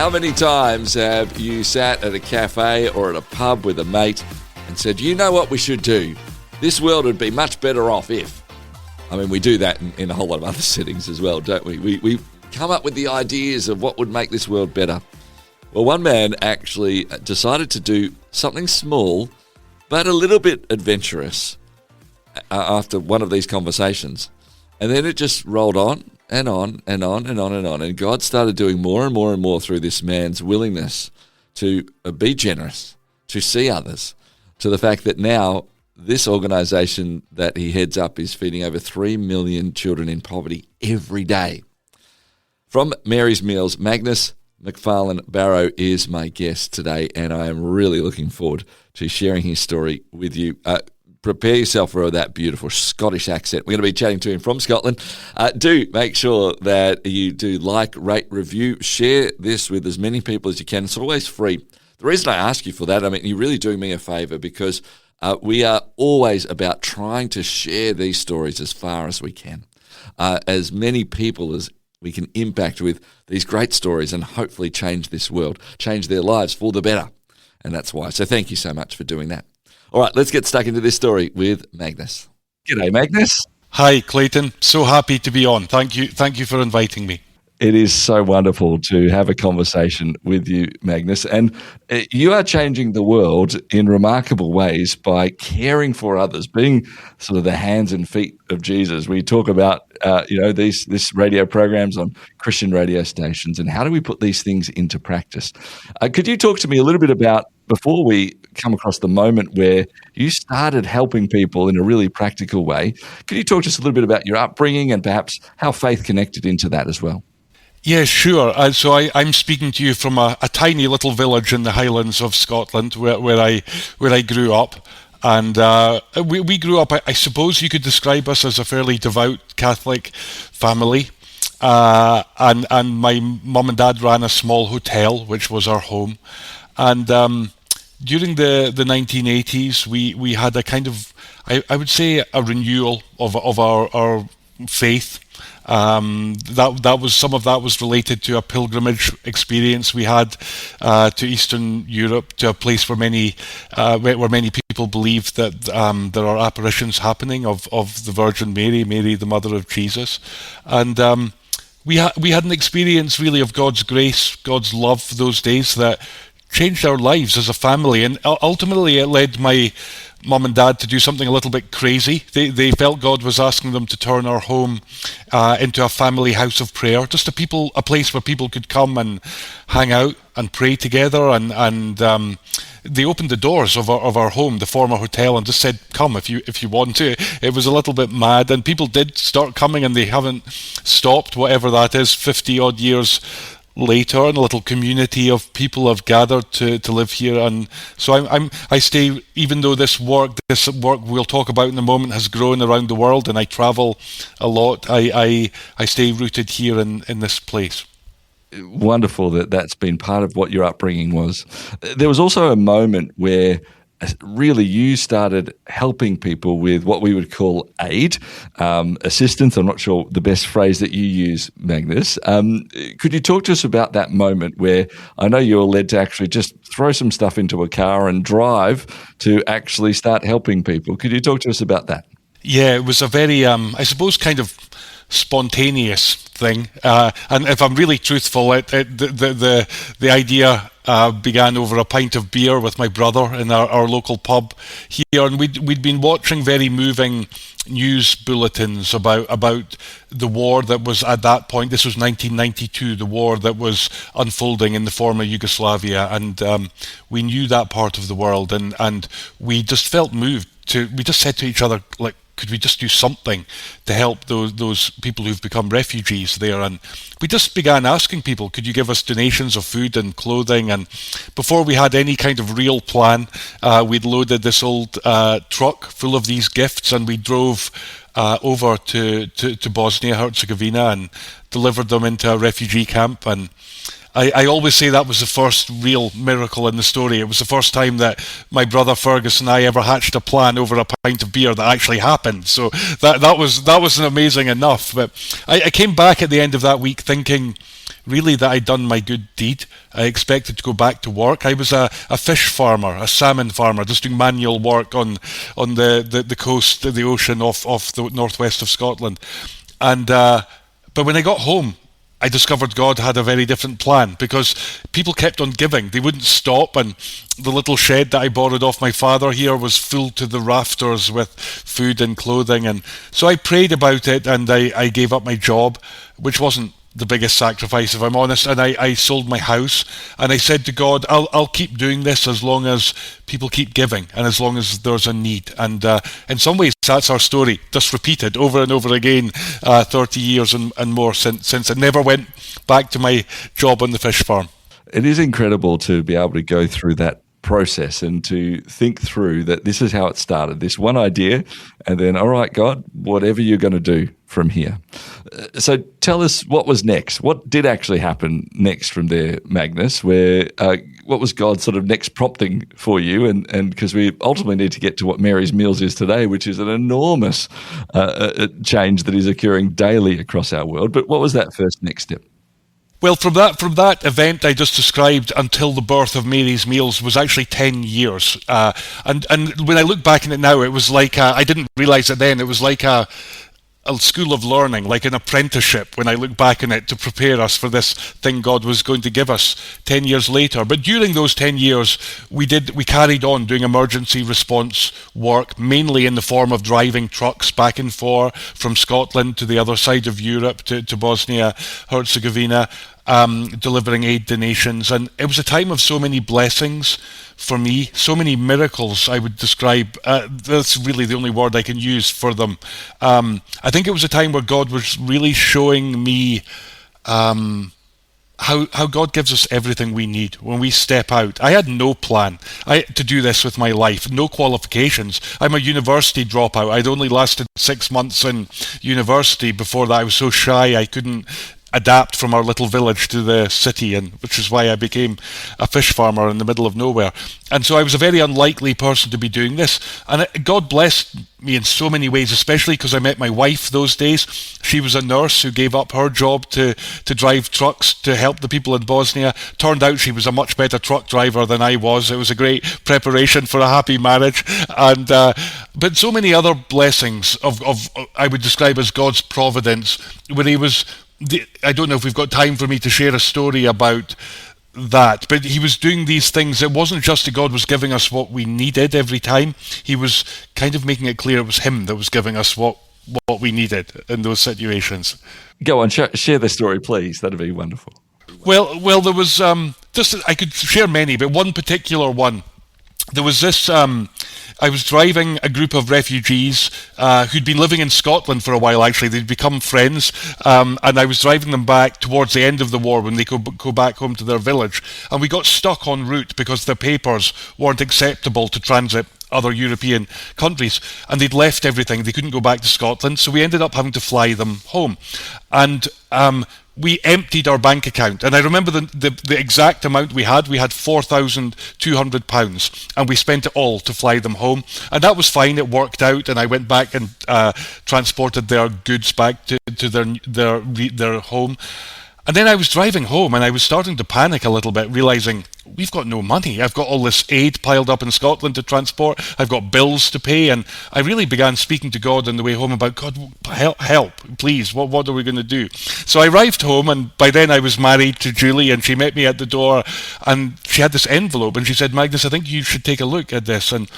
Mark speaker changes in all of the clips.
Speaker 1: How many times have you sat at a cafe or at a pub with a mate and said, you know what we should do? This world would be much better off if... I mean, we do that in a whole lot of other settings as well, don't we? We come up with the ideas of what would make this world better. Well, one man actually decided to do something small but a little bit adventurous after one of these conversations. And then it just rolled on and on and on and on and on. And God started doing more and more and more through this man's willingness to be generous, to see others, to the fact that now this organisation that he heads up is feeding over 3 million children in poverty every day. From Mary's Meals, Magnus MacFarlane-Barrow is my guest today, and I am really looking forward to sharing his story with you. Prepare yourself for that beautiful Scottish accent. We're going to be chatting to him from Scotland. Do make sure that you do like, rate, review, share this with as many people as you can. It's always free. The reason I ask you for that, I mean, you're really doing me a favour because we are always about trying to share these stories as far as we can. As many people as we can impact with these great stories and hopefully change this world, change their lives for the better. And that's why. So thank you so much for doing that. All right, let's get stuck into this story with Magnus. G'day, Magnus.
Speaker 2: Hi, Clayton. So happy to be on. Thank you for inviting me.
Speaker 1: It is so wonderful to have a conversation with you, Magnus. And you are changing the world in remarkable ways by caring for others, being sort of the hands and feet of Jesus. We talk about, these radio programs on Christian radio stations, and how do we put these things into practice? Could you talk to me a little bit about, before we come across the moment where you started helping people in a really practical way, could you talk to us a little bit about your upbringing and perhaps how faith connected into that as well?
Speaker 2: Yeah, sure. So I'm speaking to you from a tiny little village in the Highlands of Scotland where I grew up. And we grew up, I suppose you could describe us as a fairly devout Catholic family. And my mum and dad ran a small hotel, which was our home. And during the 1980s, we had a kind of, I would say, a renewal of our faith. That was, some of that was related to a pilgrimage experience we had to Eastern Europe, to a place where many people believe that there are apparitions happening of the Virgin Mary, the mother of Jesus, and we had an experience really of God's grace, God's love for those days that changed our lives as a family, and ultimately it led my mum and dad to do something a little bit crazy. They felt God was asking them to turn our home into a family house of prayer, just a place where people could come and hang out and pray together. And they opened the doors of our home, the former hotel, and just said, "Come if you want to." It was a little bit mad, and people did start coming, and they haven't stopped. Whatever that is, 50 odd years later, and a little community of people have gathered to live here. And so I stay, even though this work we'll talk about in a moment has grown around the world and I travel a lot, I stay rooted here in this place.
Speaker 1: Wonderful that's been part of what your upbringing was. There was also a moment where really you started helping people with what we would call aid, assistance. I'm not sure the best phrase that you use, Magnus. Could you talk to us about that moment where I know you were led to actually just throw some stuff into a car and drive to actually start helping people? Could you talk to us about that?
Speaker 2: Yeah, it was a very, I suppose, kind of spontaneous thing. And if I'm really truthful, the idea began over a pint of beer with my brother in our local pub here, and we'd been watching very moving news bulletins about the war that was at that point. This was 1992, the war that was unfolding in the former Yugoslavia, and we knew that part of the world, and we just felt moved we just said to each other, like, could we just do something to help those people who've become refugees there? And we just began asking people, could you give us donations of food and clothing? And before we had any kind of real plan, we'd loaded this old truck full of these gifts, and we drove over to Bosnia, Herzegovina, and delivered them into a refugee camp. And I always say that was the first real miracle in the story. It was the first time that my brother Fergus and I ever hatched a plan over a pint of beer that actually happened. So that was amazing enough. But I came back at the end of that week thinking, really that I'd done my good deed. I expected to go back to work. I was a fish farmer, a salmon farmer, just doing manual work on the coast, the ocean off the northwest of Scotland. And but when I got home, I discovered God had a very different plan, because people kept on giving. They wouldn't stop, and the little shed that I borrowed off my father here was full to the rafters with food and clothing. And so I prayed about it, and I gave up my job, which wasn't the biggest sacrifice, if I'm honest, and I sold my house, and I said to God, I'll keep doing this as long as people keep giving and as long as there's a need. And in some ways that's our story, just repeated over and over again, 30 years and more since I never went back to my job on the fish farm.
Speaker 1: It is incredible to be able to go through that process and to think through that this is how it started, this one idea, and then, all right, God, whatever you're going to do from here. So tell us what was next. What did actually happen next from there, Magnus? What was God's sort of next prompting for you? And because we ultimately need to get to what Mary's Meals is today, which is an enormous change that is occurring daily across our world. But what was that first next step?
Speaker 2: Well, from that event I just described until the birth of Mary's Meals was actually 10 years. And when I look back on it now, it was like, I didn't realise it then, it was like a school of learning, like an apprenticeship, when I look back on it, to prepare us for this thing God was going to give us 10 years later. But during those 10 years, we carried on doing emergency response work, mainly in the form of driving trucks back and forth from Scotland to the other side of Europe, to Bosnia, Herzegovina, delivering aid to nations. And it was a time of so many blessings for me, so many miracles, I would describe. That's really the only word I can use for them. I think it was a time where God was really showing me how God gives us everything we need when we step out. I had no plan to do this with my life, no qualifications. I'm a university dropout. I'd only lasted 6 months in university. Before that, I was so shy I couldn't adapt from our little village to the city, and which is why I became a fish farmer in the middle of nowhere. And so I was a very unlikely person to be doing this. And God blessed me in so many ways, especially because I met my wife those days. She was a nurse who gave up her job to drive trucks to help the people in Bosnia. Turned out she was a much better truck driver than I was. It was a great preparation for a happy marriage. And but so many other blessings of I would describe as God's providence, where he was... I don't know if we've got time for me to share a story about that, but he was doing these things. It wasn't just that God was giving us what we needed every time. He was kind of making it clear it was him that was giving us what we needed in those situations.
Speaker 1: Go on, share the story, please. That'd be wonderful.
Speaker 2: Well, there was I could share many, but one particular one. There was this, I was driving a group of refugees who'd been living in Scotland for a while, actually. They'd become friends, and I was driving them back towards the end of the war when they could go back home to their village. And we got stuck en route because their papers weren't acceptable to transit other European countries, and they'd left everything. They couldn't go back to Scotland, so we ended up having to fly them home. And we emptied our bank account, and I remember the exact amount we had. We had £4,200, and we spent it all to fly them home, and that was fine. It worked out, and I went back and transported their goods back to their home. And then I was driving home, and I was starting to panic a little bit, realising we've got no money. I've got all this aid piled up in Scotland to transport. I've got bills to pay, and I really began speaking to God on the way home about, God, help, please. What are we going to do? So I arrived home, and by then I was married to Julie, and she met me at the door, and she had this envelope, and she said, Magnus, I think you should take a look at this. And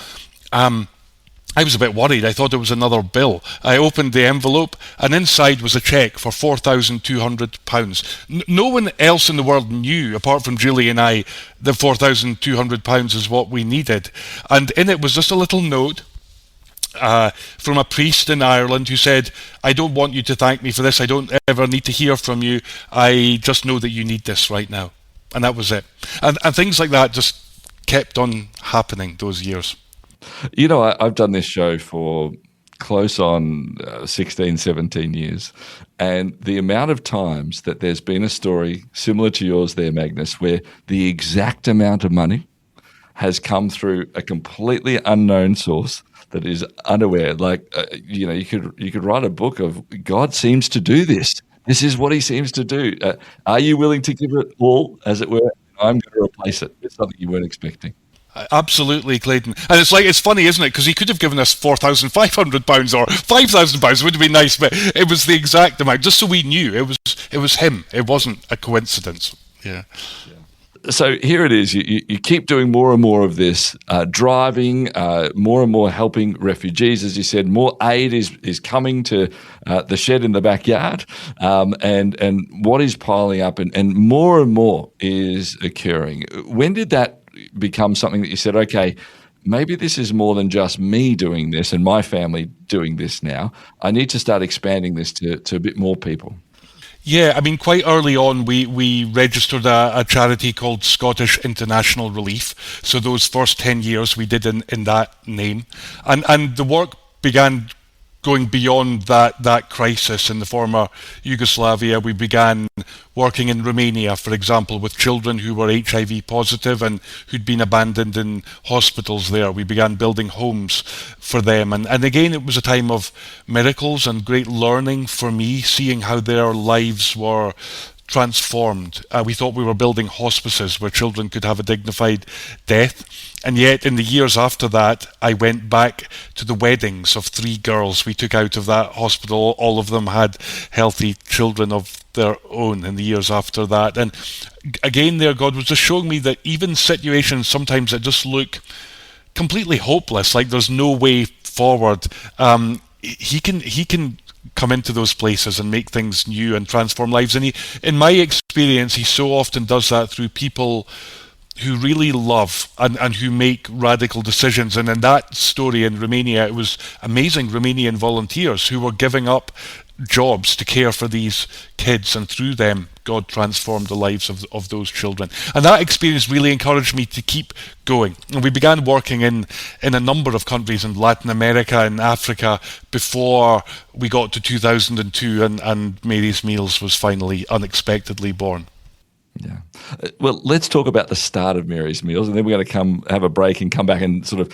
Speaker 2: I was a bit worried. I thought it was another bill. I opened the envelope, and inside was a cheque for £4,200. No one else in the world knew, apart from Julie and I, that £4,200 is what we needed. And in it was just a little note from a priest in Ireland who said, I don't want you to thank me for this. I don't ever need to hear from you. I just know that you need this right now. And that was it. And things like that just kept on happening those years.
Speaker 1: You know, I've done this show for close on 16, 17 years, and the amount of times that there's been a story similar to yours there, Magnus, where the exact amount of money has come through a completely unknown source that is unaware. Like, you could write a book of God seems to do this. This is what he seems to do. Are you willing to give it all, as it were? I'm going to replace it with something you weren't expecting.
Speaker 2: Absolutely, Clayton. And it's funny, isn't it? Because he could have given us £4,500 or £5,000. Would have been nice, but it was the exact amount, just so we knew it was him. It wasn't a coincidence. Yeah.
Speaker 1: So here it is. You keep doing more and more of this, driving, more and more helping refugees. As you said, more aid is coming to the shed in the backyard, and what is piling up, and more is occurring. When did that become something that you said, okay, maybe this is more than just me doing this and my family doing this now. I need to start expanding this to a bit more people?
Speaker 2: Yeah, I mean, quite early on, we registered a charity called Scottish International Relief. So those first 10 years we did in that name. And the work began going beyond that crisis in the former Yugoslavia. We began working in Romania, for example, with children who were HIV positive and who'd been abandoned in hospitals there. We began building homes for them. And again, it was a time of miracles and great learning for me, seeing how their lives were transformed. We thought we were building hospices where children could have a dignified death. And yet, in the years after that, I went back to the weddings of 3 girls we took out of that hospital. All of them had healthy children of their own in the years after that. And again, there, God was just showing me that even situations sometimes that just look completely hopeless, like there's no way forward, He can come into those places and make things new and transform lives. And in my experience, he so often does that through people who really love and who make radical decisions. And in that story in Romania, it was amazing Romanian volunteers who were giving up jobs to care for these kids, and through them God transformed the lives of those children. And that experience really encouraged me to keep going. And we began working in a number of countries in Latin America and Africa before we got to 2002 and Mary's Meals was finally unexpectedly born.
Speaker 1: Yeah. Well, let's talk about the start of Mary's Meals, and then we're going to come have a break and come back and sort of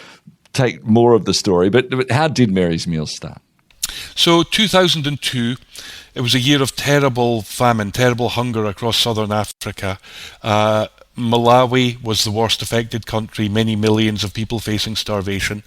Speaker 1: take more of the story. But how did Mary's Meals start?
Speaker 2: So 2002, it was a year of terrible famine, terrible hunger across southern Africa. Malawi was the worst affected country, many millions of people facing starvation.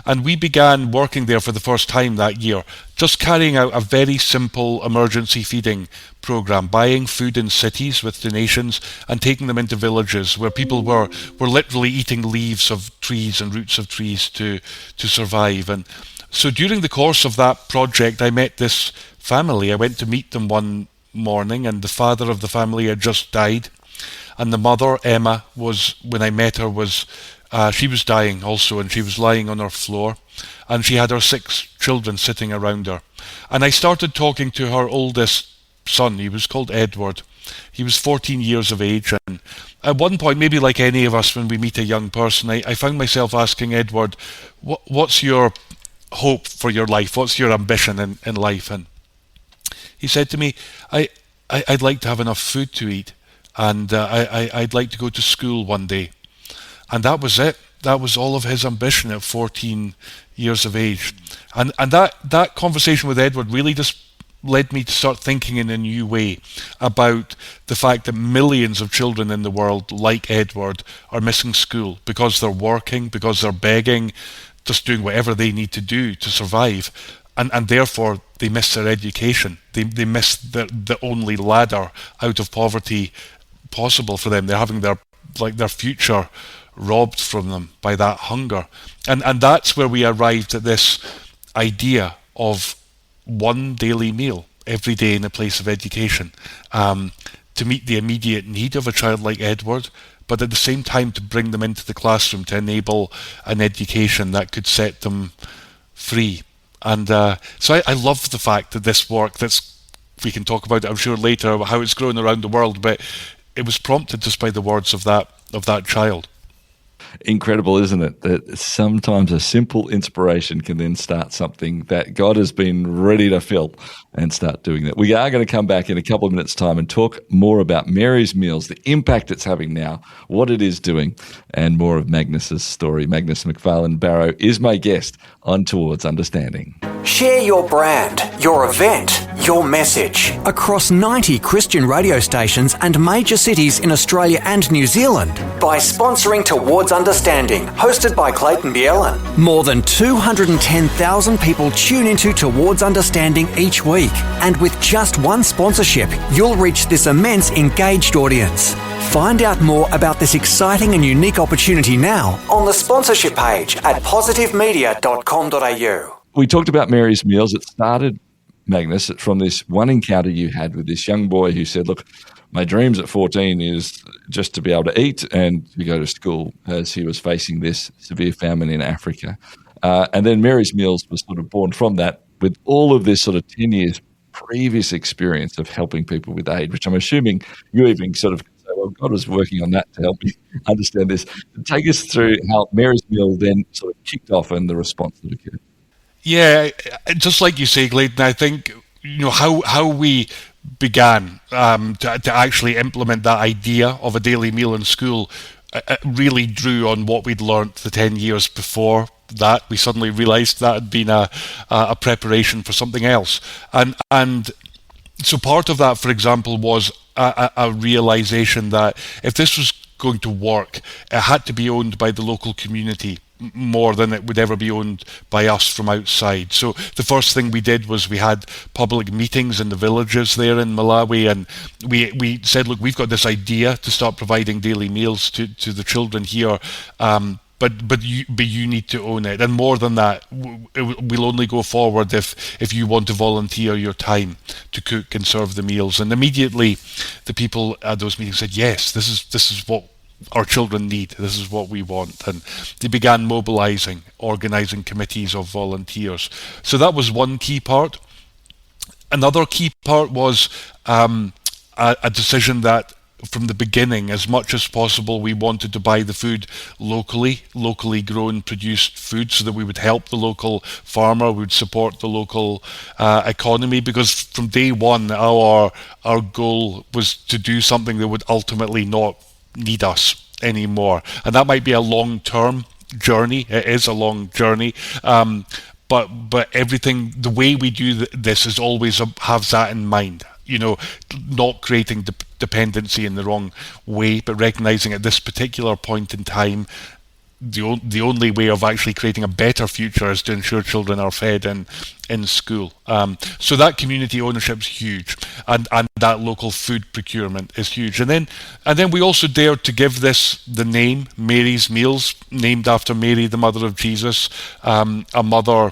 Speaker 2: And we began working there for the first time that year, just carrying out a very simple emergency feeding program, buying food in cities with donations and taking them into villages where people were literally eating leaves of trees and roots of trees to survive. And so during the course of that project, I met this family. I went to meet them one morning, and the father of the family had just died. And the mother, Emma, when I met her, she was dying also, and she was lying on her floor. And she had her 6 children sitting around her. And I started talking to her oldest son. He was called Edward. He was 14 years of age. And at one point, maybe like any of us when we meet a young person, I found myself asking Edward, what's your hope for your life? What's your ambition in life? And he said to me, I'd like to have enough food to eat, and I'd like to go to school one day. And that was it. That was all of his ambition at 14 years of age. And that conversation with Edward really just led me to start thinking in a new way about the fact that millions of children in the world, like Edward, are missing school because they're working, because they're begging, just doing whatever they need to do to survive, and therefore they miss their education. They miss the only ladder out of poverty possible for them. They're having their future robbed from them by that hunger. And that's where we arrived at this idea of one daily meal every day in a place of education, to meet the immediate need of a child like Edward, but at the same time to bring them into the classroom to enable an education that could set them free. And so I love the fact that this work, we can talk about it I'm sure later, how it's grown around the world, but it was prompted just by the words of that child.
Speaker 1: Incredible, isn't it? That sometimes a simple inspiration can then start something that God has been ready to fill and start doing that. We are going to come back in a couple of minutes' time and talk more about Mary's Meals, the impact it's having now, what it is doing, and more of Magnus's story. Magnus MacFarlane-Barrow is my guest on Towards Understanding.
Speaker 3: Share your brand, your event, your message across 90 Christian radio stations and major cities in Australia and New Zealand by sponsoring Towards Understanding, hosted by Clayton Bielen. More than 210,000 people tune into Towards Understanding each week, and with just one sponsorship, you'll reach this immense engaged audience. Find out more about this exciting and unique opportunity now on the sponsorship page at positivemedia.com.au.
Speaker 1: We talked about Mary's Meals. It started, Magnus, from this one encounter you had with this young boy who said, look, my dreams at 14 is just to be able to eat and to go to school, as he was facing this severe famine in Africa. And then Mary's Meals was sort of born from that, with all of this sort of 10 years previous experience of helping people with aid, which I'm assuming you even sort of say, well, God was working on that to help me understand this. Take us through how Mary's Meal then sort of kicked off and the response that occurred.
Speaker 2: Yeah, just like you say, Clayton, I think how we began to actually implement that idea of a daily meal in school really drew on what we'd learnt the 10 years before that. We suddenly realised that had been a preparation for something else, and so part of that, for example, was a realisation that if this was going to work, it had to be owned by the local community more than it would ever be owned by us from outside. So the first thing we did was we had public meetings in the villages there in Malawi, and we said, look, we've got this idea to start providing daily meals to the children here, but you need to own it. And more than that, we'll only go forward if you want to volunteer your time to cook and serve the meals. And immediately the people at those meetings said, yes, this is what our children need, this is what we want. And they began mobilising, organising committees of volunteers. So that was one key part. Another key part was a decision that from the beginning, as much as possible, we wanted to buy the food locally grown, produced food, so that we would help the local farmer, we would support the local economy, because from day one, our goal was to do something that would ultimately not need us anymore. And that might be a long-term journey. It is a long journey. But everything, the way we do this is always have that in mind. Not creating dependency in the wrong way, but recognizing at this particular point in time, the only way of actually creating a better future is to ensure children are fed in school. So that community ownership is huge, and that local food procurement is huge. And then we also dared to give this the name Mary's Meals, named after Mary, the mother of Jesus, a mother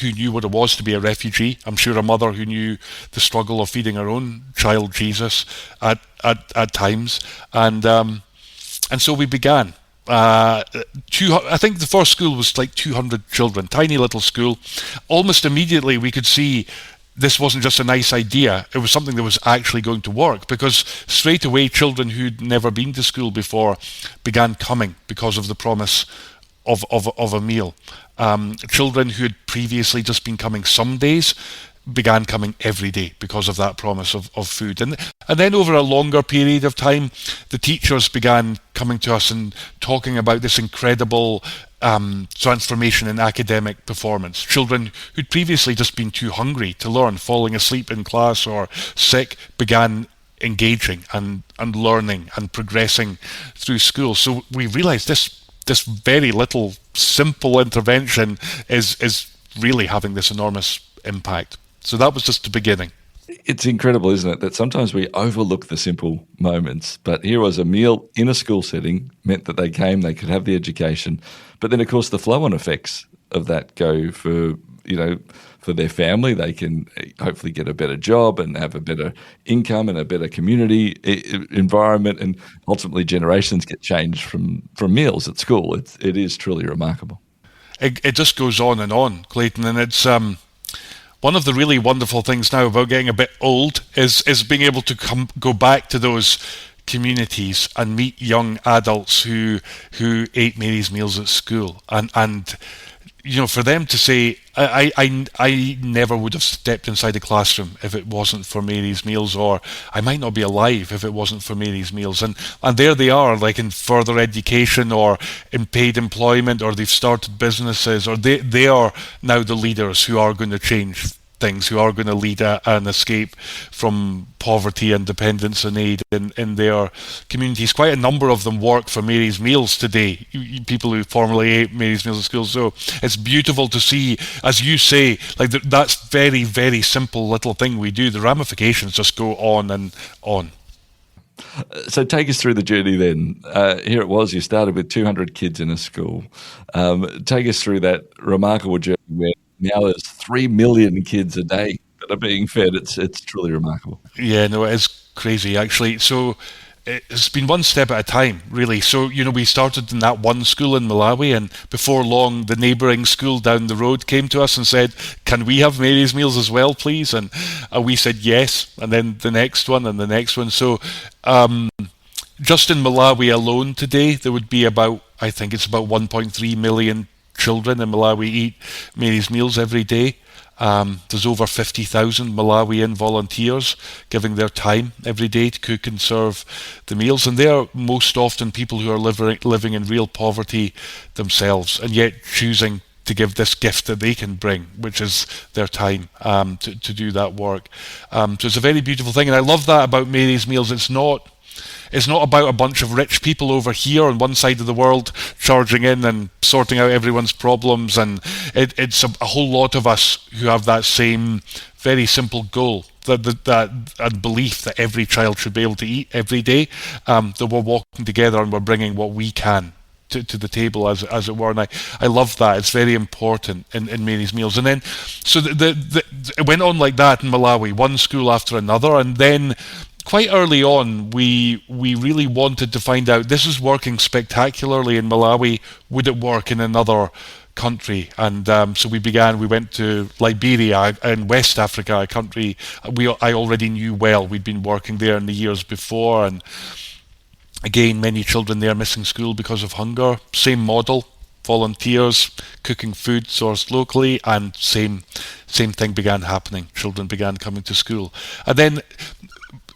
Speaker 2: who knew what it was to be a refugee. I'm sure a mother who knew the struggle of feeding her own child Jesus at times, and so we began. I think the first school was like 200 children, tiny little school. Almost immediately we could see this wasn't just a nice idea, it was something that was actually going to work, because straight away children who'd never been to school before began coming because of the promise of a meal. Children who had previously just been coming some days began coming every day because of that promise of food. And then over a longer period of time, the teachers began coming to us and talking about this incredible transformation in academic performance. Children who'd previously just been too hungry to learn, falling asleep in class or sick, began engaging and learning and progressing through school. So we realised this very little simple intervention is really having this enormous impact. So that was just the beginning.
Speaker 1: It's incredible, isn't it, that sometimes we overlook the simple moments. But here was a meal in a school setting, meant that they came, they could have the education. But then, of course, the flow-on effects of that go for their family. They can hopefully get a better job and have a better income and a better community environment, and ultimately generations get changed from meals at school. It is truly remarkable.
Speaker 2: It just goes on, Clayton, and it's one of the really wonderful things now about getting a bit old is being able to go back to those communities and meet young adults who ate Mary's Meals at school, and for them to say, I never would have stepped inside a classroom if it wasn't for Mary's Meals, or I might not be alive if it wasn't for Mary's Meals. And there they are, like in further education or in paid employment, or they've started businesses, or they are now the leaders who are going to change things, who are going to lead an escape from poverty and dependence on aid in their communities. Quite a number of them work for Mary's Meals today, people who formerly ate Mary's Meals at school. So it's beautiful to see, as you say, like that's very, very simple little thing we do. The ramifications just go on and on.
Speaker 1: So take us through the journey then. Here it was, you started with 200 kids in a school. Take us through that remarkable journey where now there's 3 million kids a day that are being fed. It's truly remarkable.
Speaker 2: Yeah, no, it is crazy actually. So it's been one step at a time, really. So, we started in that one school in Malawi, and before long, the neighbouring school down the road came to us and said, "Can we have Mary's Meals as well, please?" And we said yes, and then the next one and the next one. So just in Malawi alone today, there would be I think it's about 1.3 million children in Malawi eat Mary's Meals every day. There's over 50,000 Malawian volunteers giving their time every day to cook and serve the meals, and they are most often people who are living in real poverty themselves, and yet choosing to give this gift that they can bring, which is their time, to do that work. So it's a very beautiful thing, and I love that about Mary's Meals. It's not about a bunch of rich people over here on one side of the world charging in and sorting out everyone's problems, and it's a whole lot of us who have that same very simple goal, that belief that every child should be able to eat every day, that we're walking together and we're bringing what we can to the table, as it were. And I love that. It's very important in Mary's Meals. And then, so it went on like that in Malawi, one school after another, and then quite early on, we really wanted to find out, this is working spectacularly in Malawi, would it work in another country? And so we went to Liberia in West Africa, a country I already knew well. We'd been working there in the years before, and again, many children there missing school because of hunger. Same model, volunteers cooking food sourced locally, and same thing began happening. Children began coming to school. And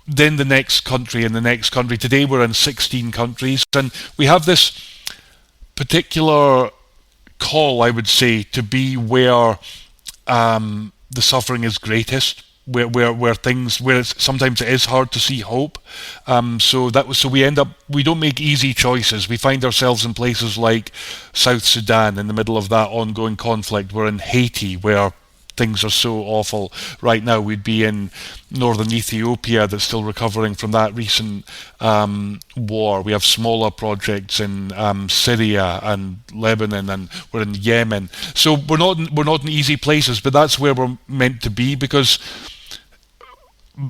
Speaker 2: then the next country and the next country. Today we're in 16 countries, and we have this particular call, I would say, to be where the suffering is greatest, where sometimes it is hard to see hope. So we don't make easy choices. We find ourselves in places like South Sudan in the middle of that ongoing conflict. We're in Haiti, where things are so awful right now. We'd be in northern Ethiopia that's still recovering from that recent war. We have smaller projects in Syria and Lebanon, and we're in Yemen. So we're not in easy places, but that's where we're meant to be, because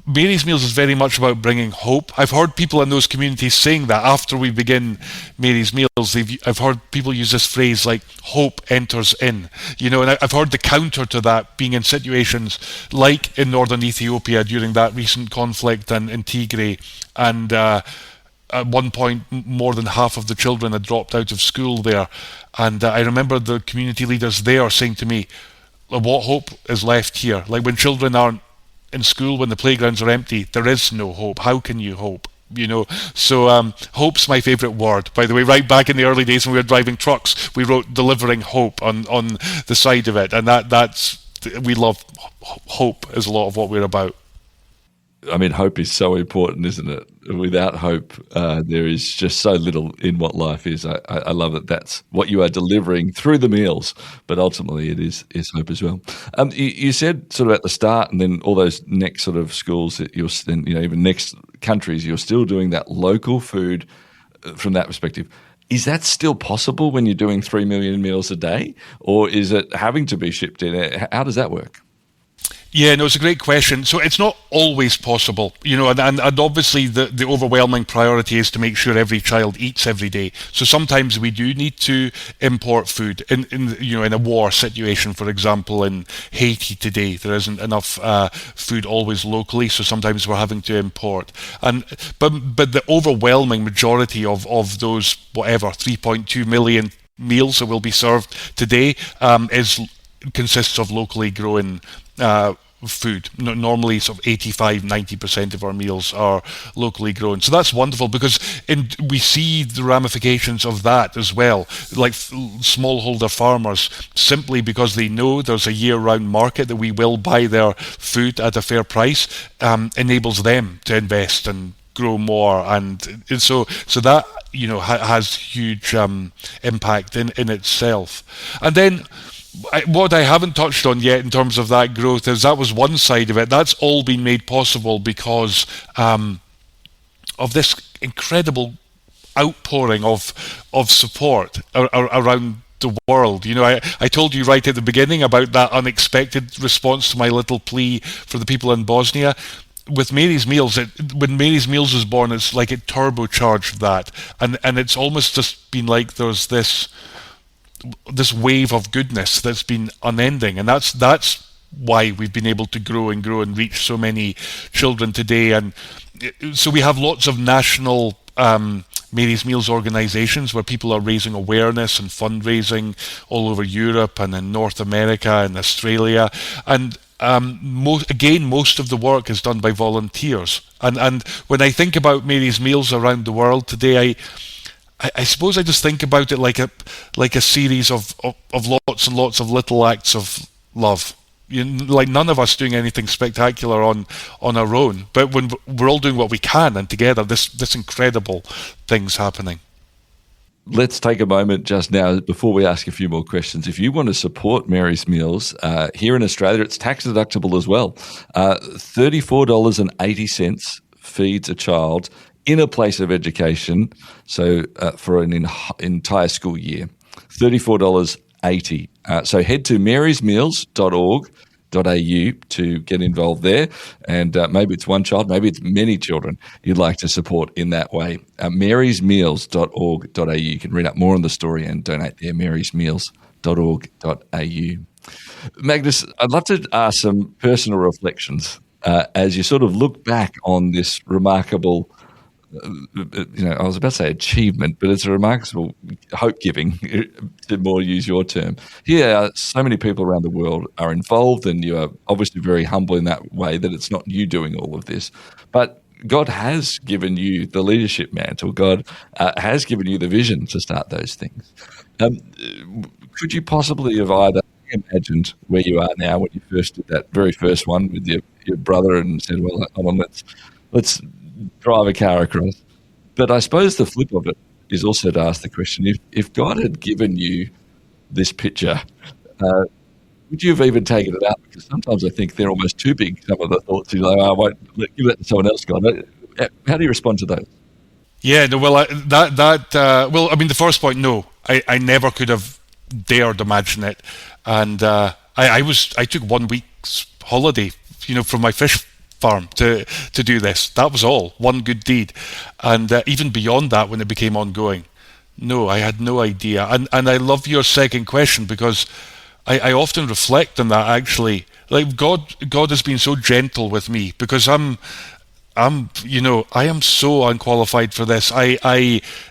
Speaker 2: Mary's Meals is very much about bringing hope. I've heard people in those communities saying that after we begin Mary's Meals, I've heard people use this phrase like, hope enters in. And I've heard the counter to that being in situations like in northern Ethiopia during that recent conflict and in Tigray, and at one point more than half of the children had dropped out of school there. And I remember the community leaders there saying to me, what hope is left here? Like, when children aren't in school, when the playgrounds are empty, there is no hope. How can you hope? So hope's my favourite word. By the way, right back in the early days when we were driving trucks, we wrote delivering hope on the side of it, and we love hope is a lot of what we're about.
Speaker 1: I mean, hope is so important, isn't it? Without hope, there is just so little in what life is. I love that that's what you are delivering through the meals, but ultimately it is hope as well. You said sort of at the start, and then all those next sort of schools that even next countries, you're still doing that local food from that perspective. Is that still possible when you're doing 3 million meals a day, or is it having to be shipped in? How does that work?
Speaker 2: Yeah, no, it's a great question. So it's not always possible, and obviously the overwhelming priority is to make sure every child eats every day. So sometimes we do need to import food in a war situation. For example, in Haiti today, there isn't enough food always locally, so sometimes we're having to import. But the overwhelming majority of those 3.2 million meals that will be served today consists of locally grown food. Normally sort of 85-90% of our meals are locally grown, so that's wonderful, because we see the ramifications of that as well, like smallholder farmers, simply because they know there's a year-round market that we will buy their food at a fair price, enables them to invest and grow more, and so that has huge impact in itself. And then what I haven't touched on yet in terms of that growth is that was one side of it. That's all been made possible because of this incredible outpouring of support around the world. I told you right at the beginning about that unexpected response to my little plea for the people in Bosnia. With Mary's Meals, when Mary's Meals was born, it's like it turbocharged that, and it's almost just been like there's this wave of goodness that's been unending, and that's why we've been able to grow and reach so many children today. And so we have lots of national Mary's Meals organizations where people are raising awareness and fundraising all over Europe and in North America and Australia, and most of the work is done by volunteers. And when I think about Mary's Meals around the world today, I suppose I just think about it like a series of lots and lots of little acts of love. Like none of us doing anything spectacular on our own, but when we're all doing what we can, and together, this incredible thing's happening.
Speaker 1: Let's take a moment just now before we ask a few more questions. If you want to support Mary's Meals, here in Australia, it's tax deductible as well. $34.80 feeds a child in a place of education, so for an entire school year. $34.80. So head to marysmeals.org.au to get involved there, and maybe it's one child, maybe it's many children you'd like to support in that way. marysmeals.org.au. You can read up more on the story and donate there, marysmeals.org.au. Magnus, I'd love to ask some personal reflections as you sort of look back on this remarkable I was about to say achievement, but it's a remarkable hope-giving, to more use your term. Here, so many people around the world are involved, and you are obviously very humble in that way that it's not you doing all of this. But God has given you the leadership mantle. God has given you the vision to start those things. Could you possibly have either imagined where you are now when you first did that very first one with your brother and said, well, hold on, let's drive a car across? But I suppose the flip of it is also to ask the question, if God had given you this picture, would you have even taken it out? Because sometimes I think they're almost too big, some of the thoughts. You're like, I won't give that to someone else, God. How do you respond to those?
Speaker 2: Yeah, no, well, the first point, no. I never could have dared imagine it. And I took 1 week's holiday, from my fish farm to do this. That was all, one good deed. And even beyond that, when it became ongoing, no, I had no idea. And I love your second question, because I often reflect on that, actually. Like God has been so gentle with me, because I am so unqualified for this.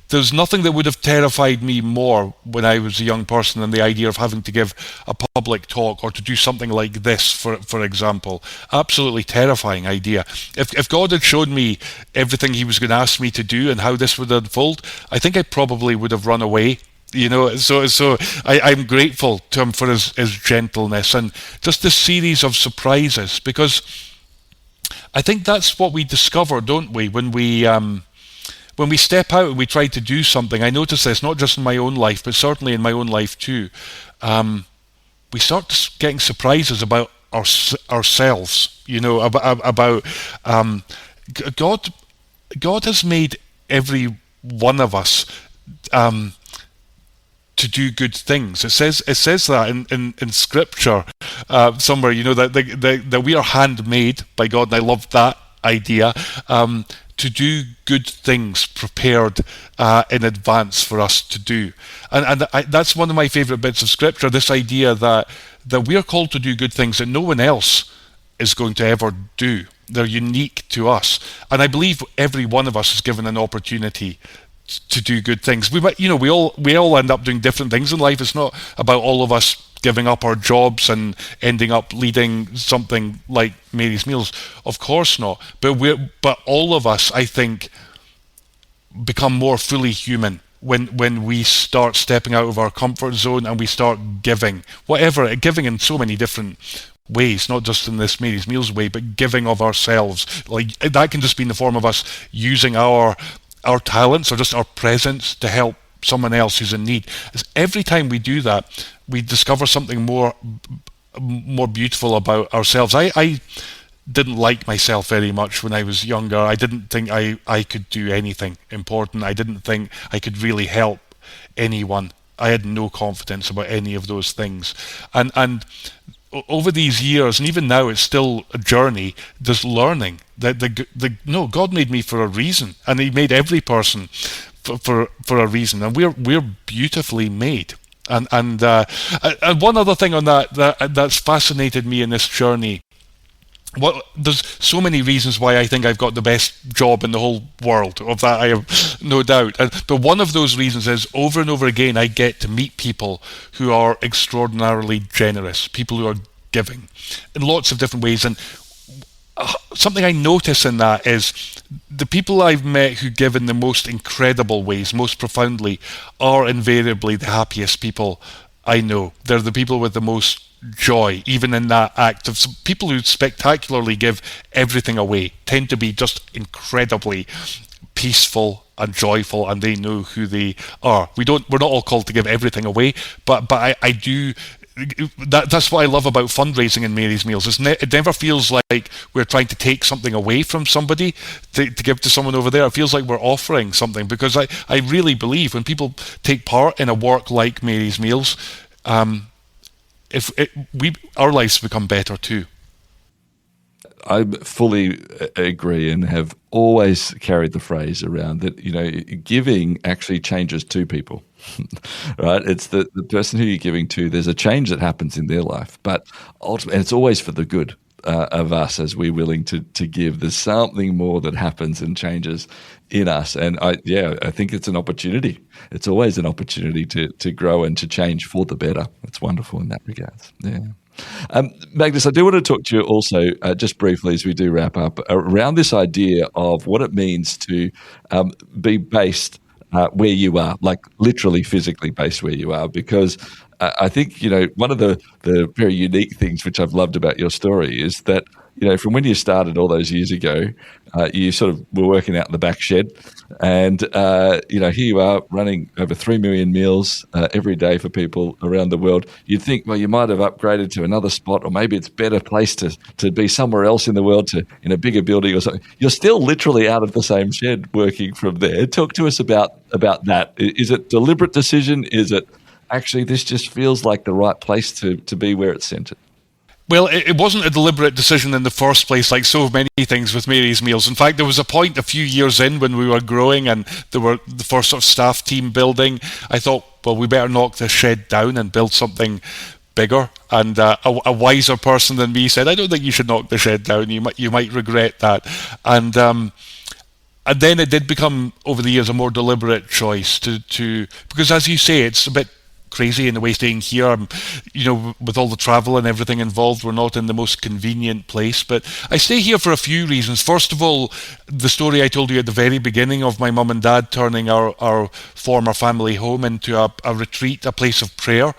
Speaker 2: There's nothing that would have terrified me more when I was a young person than the idea of having to give a public talk or to do something like this, for example. Absolutely terrifying idea. If God had shown me everything he was going to ask me to do and how this would unfold, I think I probably would have run away. So I'm grateful to him for his gentleness and just this series of surprises, because I think that's what we discover, don't we, when we step out and we try to do something. I notice this not just in my own life, but certainly in my own life too. We start getting surprises about ourselves. About God has made every one of us to do good things. It says that in Scripture somewhere, that we are handmade by God, and I love that idea, to do good things prepared in advance for us to do. And that's one of my favourite bits of Scripture, this idea that we are called to do good things that no one else is going to ever do. They're unique to us. And I believe every one of us is given an opportunity to do good things. We all end up doing different things in life. It's not about all of us giving up our jobs and ending up leading something like Mary's Meals. Of course not. But all of us, I think, become more fully human when we start stepping out of our comfort zone and we start giving in so many different ways, not just in this Mary's Meals way, but giving of ourselves. Like that can just be in the form of us using our talents or just our presence to help someone else who's in need. Every time we do that, we discover something more beautiful about ourselves. I didn't like myself very much when I was younger. I didn't think I could do anything important. I didn't think I could really help anyone. I had no confidence about any of those things. And over these years, and even now, it's still a journey. Just learning that God made me for a reason, and He made every person for a reason, and we're beautifully made. And one other thing on that's fascinated me in this journey. There's so many reasons why I think I've got the best job in the whole world. Of that, I have no doubt. But one of those reasons is over and over again, I get to meet people who are extraordinarily generous, people who are giving in lots of different ways. And something I notice in that is the people I've met who give in the most incredible ways, most profoundly, are invariably the happiest people I know. They're the people with the most joy, even in that act. Of people who spectacularly give everything away tend to be just incredibly peaceful and joyful, and they know who they are. We're not all called to give everything away, but I do. That's what I love about fundraising in Mary's Meals. It never feels like we're trying to take something away from somebody to give to someone over there. It feels like we're offering something, because I really believe when people take part in a work like Mary's Meals, our lives become better too.
Speaker 1: I fully agree and have always carried the phrase around that, giving actually changes two people, right? It's the person who you're giving to, there's a change that happens in their life, but ultimately, and it's always for the good of us as we're willing to give. There's something more that happens and changes in us. And I think it's an opportunity. It's always an opportunity to grow and to change for the better. It's wonderful in that regard. Yeah. Magnus, I do want to talk to you also, just briefly as we do wrap up, around this idea of what it means to be based where you are, like literally physically based where you are, because I think, one of the very unique things which I've loved about your story is that, from when you started all those years ago, you sort of were working out in the back shed, and here you are running over 3 million meals every day for people around the world. You'd think, well, you might have upgraded to another spot, or maybe it's a better place to be somewhere else in the world, in a bigger building or something. You're still literally out of the same shed working from there. Talk to us about that. Is it deliberate decision? Is it actually this just feels like the right place to be where it's centered?
Speaker 2: Well, it wasn't a deliberate decision in the first place, like so many things with Mary's Meals. In fact, there was a point a few years in when we were growing and there were the first sort of staff team building. I thought, well, we better knock this shed down and build something bigger. And a wiser person than me said, I don't think you should knock the shed down. You might regret that. And then it did become, over the years, a more deliberate choice to because, as you say, it's a bit crazy in the way staying here. With all the travel and everything involved, we're not in the most convenient place. But I stay here for a few reasons. First of all, the story I told you at the very beginning of my mum and dad turning our former family home into a retreat, a place of prayer.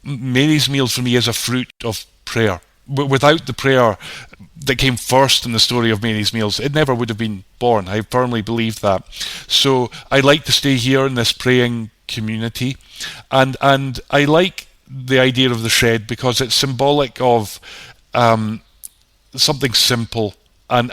Speaker 2: Mary's Meals for me is a fruit of prayer. Without the prayer that came first in the story of Mary's Meals, it never would have been born. I firmly believe that. So I like to stay here in this praying community, and I like the idea of the shed because it's symbolic of something simple and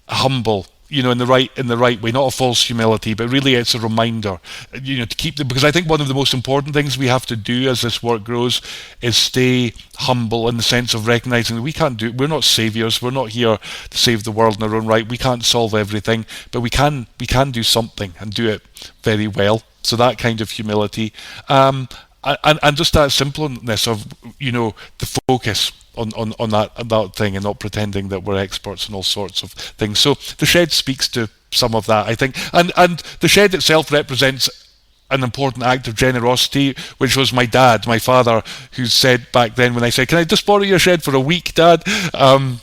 Speaker 2: humble, in the right way, not a false humility, but really it's a reminder, to keep because I think one of the most important things we have to do as this work grows is stay humble in the sense of recognizing that we're not saviors, we're not here to save the world in our own right, we can't solve everything, but we can do something and do it very well. So that kind of humility, and just that simpleness of the focus on that thing and not pretending that we're experts in all sorts of things. So the shed speaks to some of that, I think. And the shed itself represents an important act of generosity, which was my dad, my father, who said back then when I said, "Can I just borrow your shed for a week, Dad?"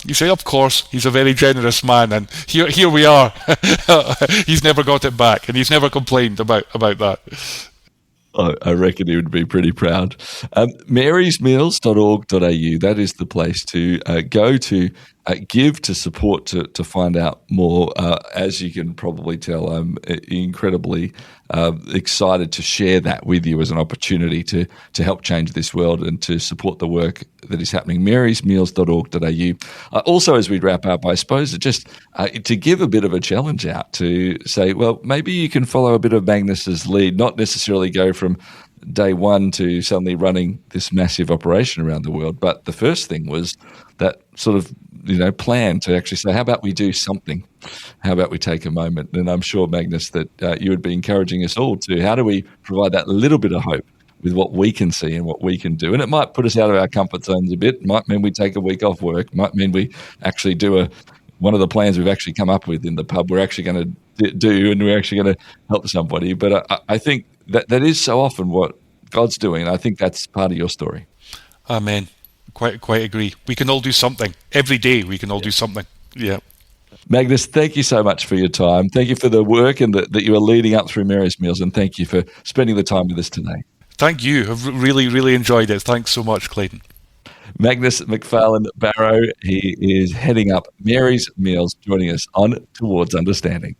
Speaker 2: He said, "Of course." He's a very generous man, and here we are. He's never got it back, and he's never complained about that.
Speaker 1: I reckon he would be pretty proud. marysmeals.org.au, that is the place to go to give, to support, to find out more. As you can probably tell, I'm incredibly excited to share that with you as an opportunity to help change this world and to support the work that is happening. marysmeals.org.au. Also, as we wrap up, I suppose just to give a bit of a challenge out to say, well, maybe you can follow a bit of Magnus's lead, not necessarily go from day one to suddenly running this massive operation around the world. But the first thing was that sort of, plan to actually say, how about we do something? How about we take a moment? And I'm sure, Magnus, that you would be encouraging us all to, how do we provide that little bit of hope with what we can see and what we can do? And it might put us out of our comfort zones a bit. It might mean we take a week off work. It might mean we actually do one of the plans we've actually come up with in the pub we're actually going to do, and we're actually going to help somebody. But I think that is so often what God's doing, and I think that's part of your story.
Speaker 2: Amen. Quite agree. We can all do something. Every day we can all do something. Yeah.
Speaker 1: Magnus, thank you so much for your time. Thank you for the work and that you are leading up through Mary's Meals, and thank you for spending the time with us today.
Speaker 2: Thank you. I've really, really enjoyed it. Thanks so much, Clayton.
Speaker 1: Magnus MacFarlane-Barrow, he is heading up Mary's Meals, joining us on Towards Understanding.